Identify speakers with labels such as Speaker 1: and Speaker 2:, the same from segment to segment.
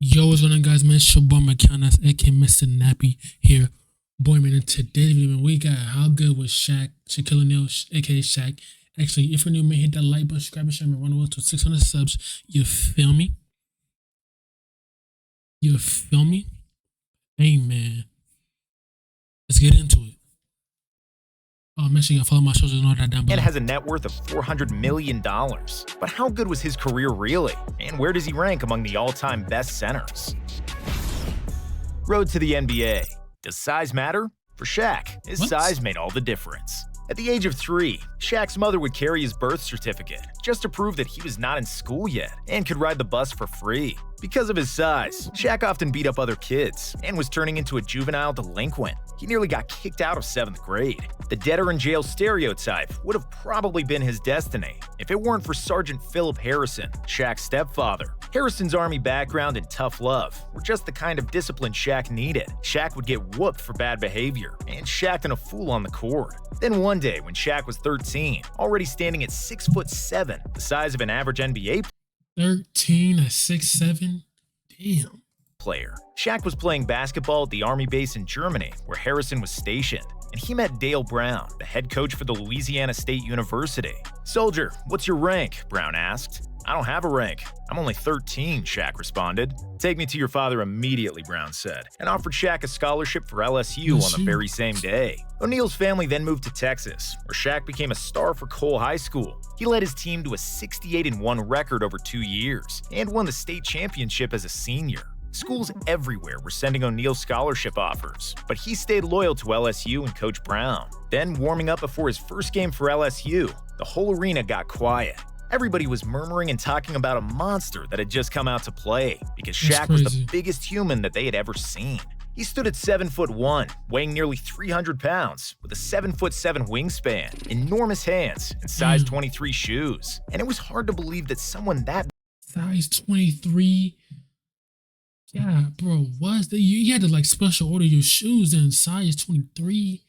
Speaker 1: Yo, what's going on, guys? Man, it's your boy Mickal, aka Mr. Nappy here. Boy, man, in today's video, man, we got how good was Shaq, Shaquille O'Neal, aka Shaq. Actually, if you're new, man, hit that like button, subscribe, and share, man. Run to 600 subs. You feel me? You feel me? Hey, man. Let's get into it. Oh, make sure you follow my socials and all that down below.
Speaker 2: And has a net worth of $400 million. But how good was his career really? And where does he rank among the all-time best centers? Road to the NBA. Does size matter? For Shaq, his size made all the difference. At the age of 3, Shaq's mother would carry his birth certificate just to prove that he was not in school yet and could ride the bus for free. Because of his size, Shaq often beat up other kids and was turning into a juvenile delinquent. He nearly got kicked out of 7th grade. The debtor-in-jail stereotype would have probably been his destiny if it weren't for Sergeant Philip Harrison, Shaq's stepfather. Harrison's Army background and tough love were just the kind of discipline Shaq needed. Shaq would get whooped for bad behavior and Shaq'd a fool on the court. Then one day, when Shaq was 13, already standing at 6'7", the size of an average NBA
Speaker 1: 13 at 6'7"? Damn.
Speaker 2: player, Shaq was playing basketball at the Army base in Germany, where Harrison was stationed, and he met Dale Brown, the head coach for the Louisiana State University. "Soldier, what's your rank?" Brown asked. "I don't have a rank. I'm only 13, Shaq responded. "Take me to your father immediately," Brown said, and offered Shaq a scholarship for LSU on the very same day. O'Neal's family then moved to Texas, where Shaq became a star for Cole High School. He led his team to a 68-1 record over 2 years and won the state championship as a senior. Schools everywhere were sending O'Neal scholarship offers, but he stayed loyal to LSU and Coach Brown. Then, warming up before his first game for LSU, the whole arena got quiet. Everybody was murmuring and talking about a monster that had just come out to play because Shaq was the biggest human that they had ever seen. He stood at 7'1", weighing nearly 300 pounds, with a 7'7" wingspan, enormous hands, and size 23 shoes. And it was hard to believe that someone that
Speaker 1: size 23. Yeah, bro, you had to like special order your shoes in size 23.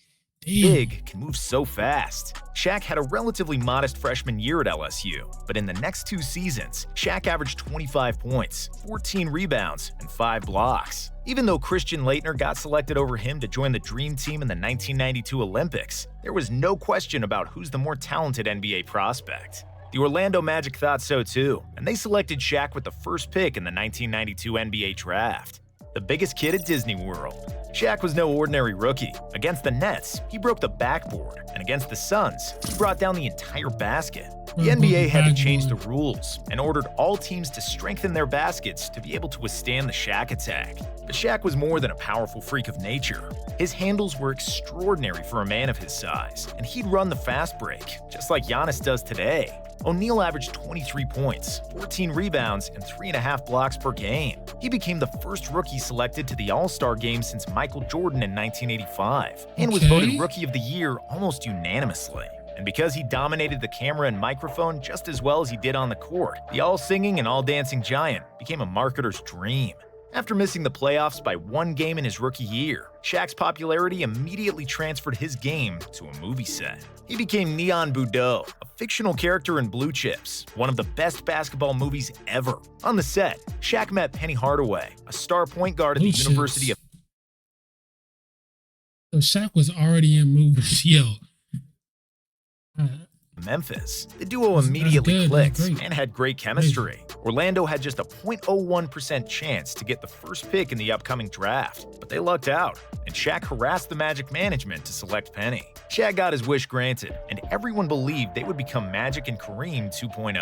Speaker 1: Damn.
Speaker 2: Big can move so fast. Shaq had a relatively modest freshman year at LSU, but in the next 2 seasons, Shaq averaged 25 points, 14 rebounds, and 5 blocks. Even though Christian Laettner got selected over him to join the Dream Team in the 1992 Olympics, there was no question about who's the more talented NBA prospect. The Orlando Magic thought so too, and they selected Shaq with the first pick in the 1992 NBA draft. The biggest kid at Disney World. Shaq was no ordinary rookie. Against the Nets, he broke the backboard, and against the Suns, he brought down the entire basket. The NBA had to change the rules and ordered all teams to strengthen their baskets to be able to withstand the Shaq attack. But Shaq was more than a powerful freak of nature. His handles were extraordinary for a man of his size, and he'd run the fast break, just like Giannis does today. O'Neal averaged 23 points, 14 rebounds, and 3.5 blocks per game. He became the first rookie selected to the All-Star game since Michael Jordan in 1985, and was voted Rookie of the Year almost unanimously. And because he dominated the camera and microphone just as well as he did on the court, the all-singing and all-dancing giant became a marketer's dream. After missing the playoffs by 1 game in his rookie year, Shaq's popularity immediately transferred his game to a movie set. He became Neon Budeau, a fictional character in Blue Chips, one of the best basketball movies ever. On the set, Shaq met Penny Hardaway, a star point guard at the University of
Speaker 1: So Shaq was already in movies, yo.
Speaker 2: Memphis. The duo immediately clicked and had great chemistry. Orlando had just a 0.01% chance to get the first pick in the upcoming draft, but they lucked out, and Shaq harassed the Magic management to select Penny. Shaq got his wish granted, and everyone believed they would become Magic and Kareem 2.0.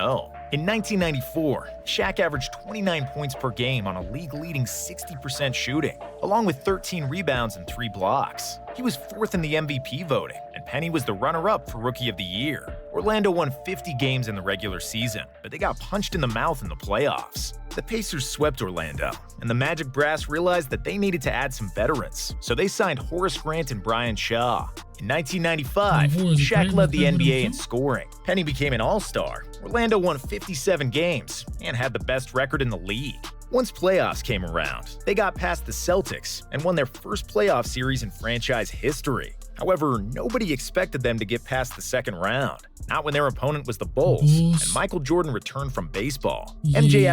Speaker 2: In 1994, Shaq averaged 29 points per game on a league-leading 60% shooting, along with 13 rebounds and 3 blocks. He was 4th in the MVP voting, and Penny was the runner-up for Rookie of the Year. Orlando won 50 games in the regular season, but they got punched in the mouth in the playoffs. The Pacers swept Orlando, and the Magic brass realized that they needed to add some veterans, so they signed Horace Grant and Brian Shaw. In 1995, Shaq led the NBA in scoring. Penny became an all-star. Orlando won 57 games and had the best record in the league. Once playoffs came around, they got past the Celtics and won their first playoff series in franchise history. However, nobody expected them to get past the second round, not when their opponent was the Bulls, and Michael Jordan returned from baseball. MJ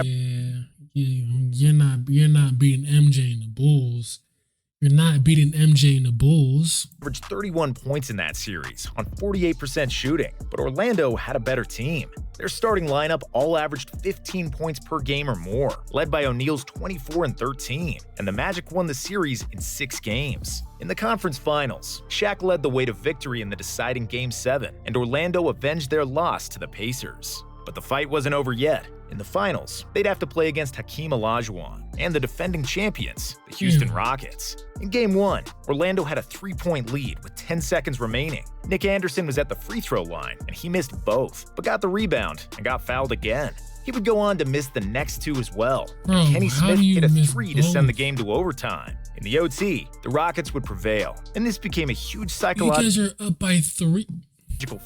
Speaker 1: you're not beating MJ and the Bulls. You're not beating MJ and the Bulls.
Speaker 2: Averaged 31 points in that series on 48% shooting, but Orlando had a better team. Their starting lineup all averaged 15 points per game or more, led by O'Neal's 24 and 13, and the Magic won the series in 6 games. In the conference finals, Shaq led the way to victory in the deciding Game 7, and Orlando avenged their loss to the Pacers. But the fight wasn't over yet. In the finals, they'd have to play against Hakeem Olajuwon and the defending champions, the Houston Rockets. In Game 1, Orlando had a 3-point lead with 10 seconds remaining. Nick Anderson was at the free throw line, and he missed both, but got the rebound and got fouled again. He would go on to miss the next 2 as well. Kenny Smith hit a 3 to send the game to overtime. In the OT, the Rockets would prevail, and this became a huge psychological
Speaker 1: You guys are up by 3.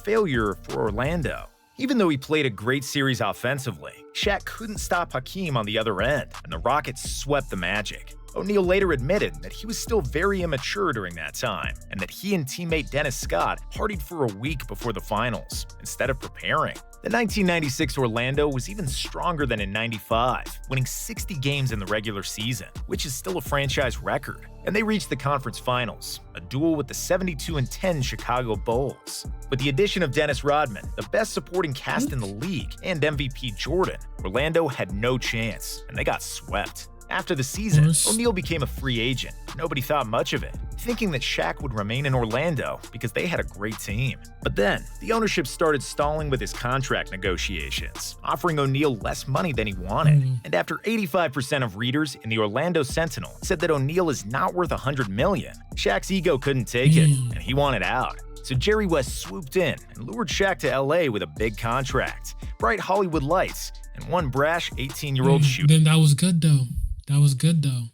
Speaker 2: failure for Orlando. Even though he played a great series offensively, Shaq couldn't stop Hakeem on the other end, and the Rockets swept the Magic. O'Neal later admitted that he was still very immature during that time, and that he and teammate Dennis Scott partied for a week before the finals, instead of preparing. The 1996 Orlando was even stronger than in 95, winning 60 games in the regular season, which is still a franchise record. And they reached the conference finals, a duel with the 72-10 Chicago Bulls. With the addition of Dennis Rodman, the best supporting cast in the league, and MVP Jordan, Orlando had no chance, and they got swept. After the season, O'Neal became a free agent. Nobody thought much of it, thinking that Shaq would remain in Orlando because they had a great team. But then, the ownership started stalling with his contract negotiations, offering O'Neal less money than he wanted. And after 85% of readers in the Orlando Sentinel said that O'Neal is not worth $100 million, Shaq's ego couldn't take it, and he wanted out. So Jerry West swooped in and lured Shaq to LA with a big contract, bright Hollywood lights, and one brash 18-year-old shooter.
Speaker 1: Then that was good though. That was good though.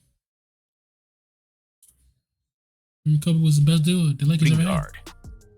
Speaker 1: Kobe was the best dude the Lakers ever had.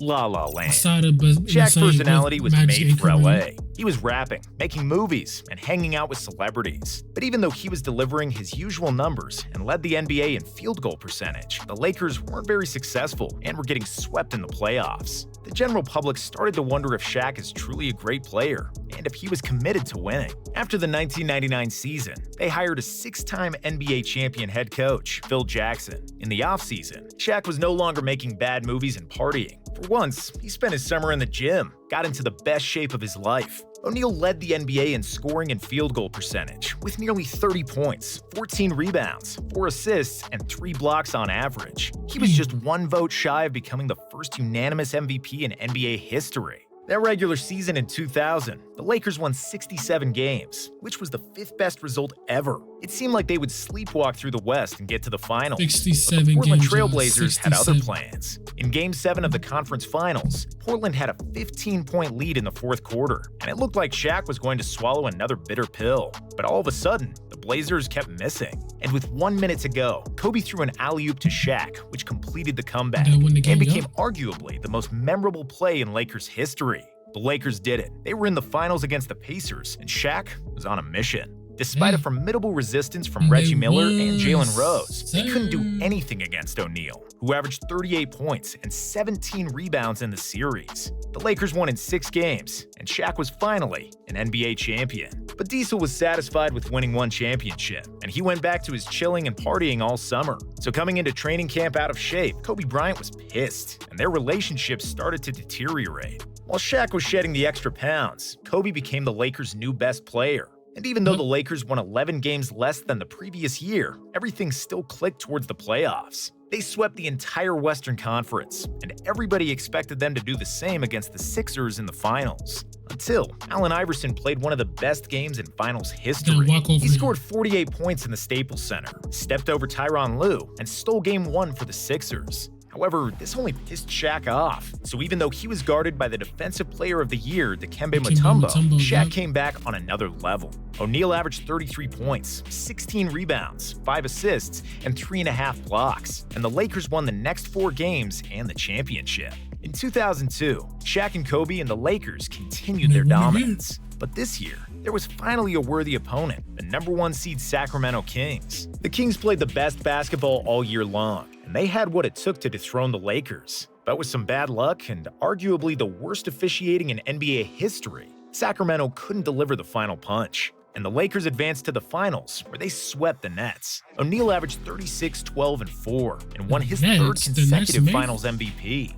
Speaker 2: La La Land.
Speaker 1: Shaq's
Speaker 2: Shaq's personality was made for LA. He was rapping, making movies, and hanging out with celebrities. But even though he was delivering his usual numbers and led the NBA in field goal percentage, the Lakers weren't very successful and were getting swept in the playoffs. The general public started to wonder if Shaq is truly a great player and if he was committed to winning. After the 1999 season, they hired a 6-time NBA champion head coach, Phil Jackson. In the offseason, Shaq was no longer making bad movies and partying. For once, he spent his summer in the gym, got into the best shape of his life. O'Neal led the NBA in scoring and field goal percentage, with nearly 30 points, 14 rebounds, 4 assists, and 3 blocks on average. He was just 1 vote shy of becoming the first unanimous MVP in NBA history. That regular season in 2000, the Lakers won 67 games, which was the 5th best result ever. It seemed like they would sleepwalk through the West and get to the finals.
Speaker 1: 67
Speaker 2: but the Portland
Speaker 1: games,
Speaker 2: Trailblazers had other
Speaker 1: 67.
Speaker 2: plans. In Game 7 of the conference finals, Portland had a 15-point lead in the 4th quarter, and it looked like Shaq was going to swallow another bitter pill. But all of a sudden, the Blazers kept missing. And with 1 minute to go, Kobe threw an alley-oop to Shaq, which completed the comeback and became arguably the most memorable play in Lakers history. The Lakers did it. They were in the finals against the Pacers, and Shaq was on a mission. Despite a formidable resistance from Reggie Miller and Jalen Rose, they couldn't do anything against O'Neal, who averaged 38 points and 17 rebounds in the series. The Lakers won in 6 games, and Shaq was finally an NBA champion. But Diesel was satisfied with winning 1 championship, and he went back to his chilling and partying all summer. So coming into training camp out of shape, Kobe Bryant was pissed, and their relationship started to deteriorate. While Shaq was shedding the extra pounds, Kobe became the Lakers' new best player. And even though the Lakers won 11 games less than the previous year, everything still clicked towards the playoffs. They swept the entire Western Conference, and everybody expected them to do the same against the Sixers in the finals. Until Allen Iverson played one of the best games in finals history. He scored 48 points in the Staples Center, stepped over Tyronn Lue, and stole Game 1 for the Sixers. However, this only pissed Shaq off, so even though he was guarded by the Defensive Player of the Year, Dikembe Mutombo, Shaq came back on another level. O'Neal averaged 33 points, 16 rebounds, 5 assists, and 3.5 blocks, and the Lakers won the next 4 games and the championship. In 2002, Shaq and Kobe and the Lakers continued their dominance. But this year, there was finally a worthy opponent, the #1 seed Sacramento Kings. The Kings played the best basketball all year long, and they had what it took to dethrone the Lakers. But with some bad luck and arguably the worst officiating in NBA history, Sacramento couldn't deliver the final punch. and the Lakers advanced to the finals, where they swept the Nets. O'Neal averaged 36, 12, and 4, and won his third consecutive Finals MVP.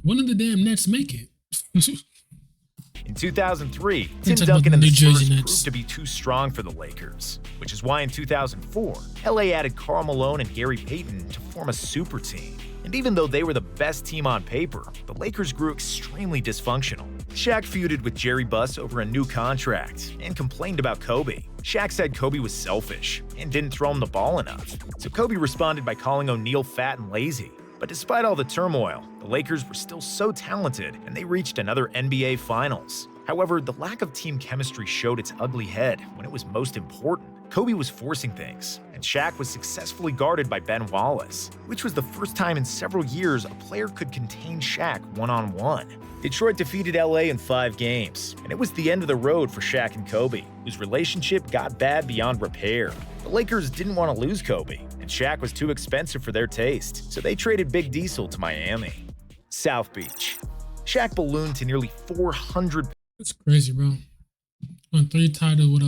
Speaker 1: When did the damn Nets make it?
Speaker 2: In 2003, Tim Duncan and the Spurs proved to be too strong for the Lakers, which is why in 2004, LA added Karl Malone and Gary Payton to form a super team. And even though they were the best team on paper, the Lakers grew extremely dysfunctional. Shaq feuded with Jerry Buss over a new contract and complained about Kobe. Shaq said Kobe was selfish and didn't throw him the ball enough. So Kobe responded by calling O'Neal fat and lazy. But despite all the turmoil, the Lakers were still so talented and they reached another NBA Finals. However, the lack of team chemistry showed its ugly head when it was most important. Kobe was forcing things, and Shaq was successfully guarded by Ben Wallace, which was the first time in several years a player could contain Shaq one-on-one. Detroit defeated LA in 5 games, and it was the end of the road for Shaq and Kobe, whose relationship got bad beyond repair. The Lakers didn't want to lose Kobe, and Shaq was too expensive for their taste, so they traded Big Diesel to Miami. South Beach. Shaq ballooned to nearly 400.
Speaker 1: That's crazy, bro. Won 3 titles with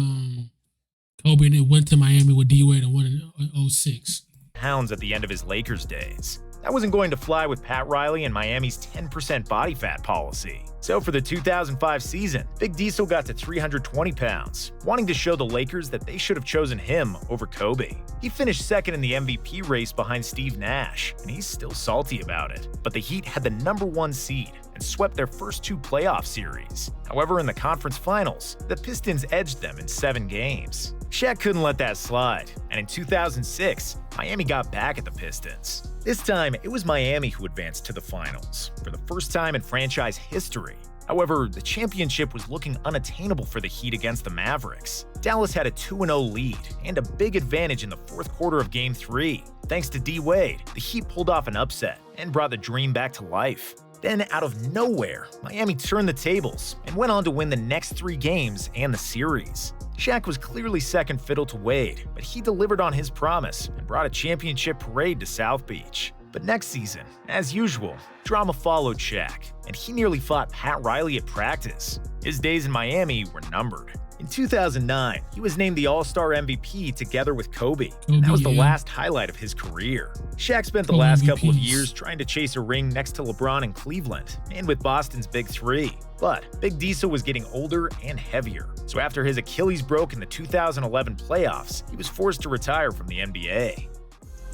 Speaker 1: Kobe, and it went to Miami with D-Wade and won in 06.
Speaker 2: Pounds at the end of his Lakers days. That wasn't going to fly with Pat Riley and Miami's 10% body fat policy. So for the 2005 season, Big Diesel got to 320 pounds, wanting to show the Lakers that they should have chosen him over Kobe. He finished second in the MVP race behind Steve Nash, and he's still salty about it. But the Heat had the #1 seed and swept their first 2 playoff series. However, in the conference finals, the Pistons edged them in 7 games. Shaq couldn't let that slide, and in 2006, Miami got back at the Pistons. This time, it was Miami who advanced to the finals, for the first time in franchise history. However, the championship was looking unattainable for the Heat against the Mavericks. Dallas had a 2-0 lead and a big advantage in the fourth quarter of Game 3. Thanks to D-Wade, the Heat pulled off an upset and brought the dream back to life. Then, out of nowhere, Miami turned the tables and went on to win the next 3 games and the series. Shaq was clearly second fiddle to Wade, but he delivered on his promise and brought a championship parade to South Beach. But next season, as usual, drama followed Shaq, and he nearly fought Pat Riley at practice. His days in Miami were numbered. In 2009, he was named the All-Star MVP together with Kobe, and that was the last highlight of his career. Shaq spent the last couple of years trying to chase a ring next to LeBron in Cleveland, and with Boston's Big Three. But Big Diesel was getting older and heavier, so after his Achilles broke in the 2011 playoffs, he was forced to retire from the NBA.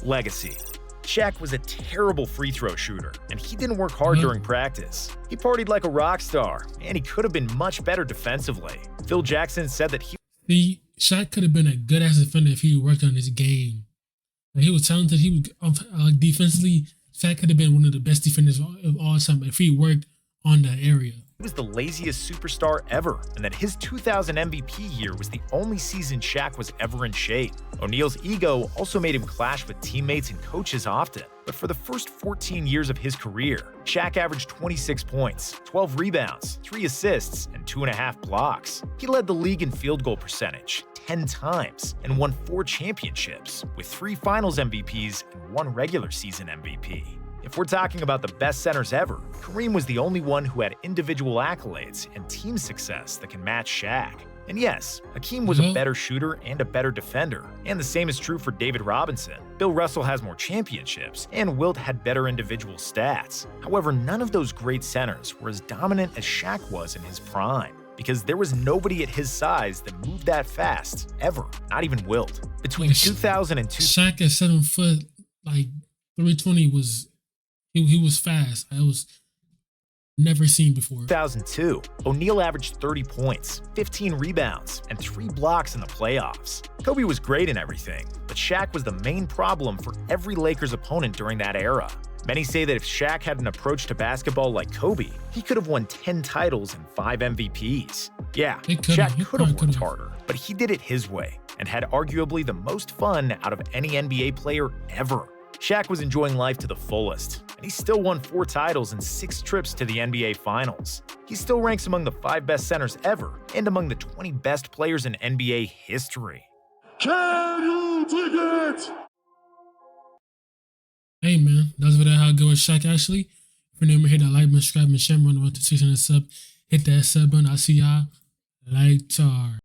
Speaker 2: Legacy. Shaq was a terrible free throw shooter, and he didn't work hard during practice. He partied like a rock star, and he could have been much better defensively. Phil Jackson said that
Speaker 1: Shaq could have been a good-ass defender if he worked on his game. Like, he was talented. He was defensively. Shaq could have been one of the best defenders of all time if he worked on that area.
Speaker 2: He was the laziest superstar ever, and that his 2000 MVP year was the only season Shaq was ever in shape. O'Neal's ego also made him clash with teammates and coaches often. But for the first 14 years of his career, Shaq averaged 26 points, 12 rebounds, 3 assists, and 2.5 blocks. He led the league in field goal percentage 10 times and won 4 championships, with 3 finals MVPs and 1 regular season MVP. If we're talking about the best centers ever, Kareem was the only one who had individual accolades and team success that can match Shaq. And yes, Hakeem was a better shooter and a better defender, and the same is true for David Robinson. Bill Russell has more championships, and Wilt had better individual stats. However, none of those great centers were as dominant as Shaq was in his prime, because there was nobody at his size that moved that fast, ever, not even Wilt. Between 2000 and
Speaker 1: Shaq at 7 foot, like 320 was... He was fast. I was never seen before.
Speaker 2: 2002, O'Neal averaged 30 points, 15 rebounds, and 3 blocks in the playoffs. Kobe was great in everything, but Shaq was the main problem for every Lakers opponent during that era. Many say that if Shaq had an approach to basketball like Kobe, he could have won 10 titles and 5 MVPs. Yeah, Shaq could have worked harder, but he did it his way and had arguably the most fun out of any NBA player ever. Shaq was enjoying life to the fullest, and he still won 4 titles and 6 trips to the NBA Finals. He still ranks among the 5 best centers ever and among the 20 best players in NBA history.
Speaker 3: Can you dig it?
Speaker 1: Hey man, that's what how it goes with Shaq Ashley. If you're new, hit that like button, subscribe, and share. Run the road to 600 sub. Hit that sub button. I'll see y'all later.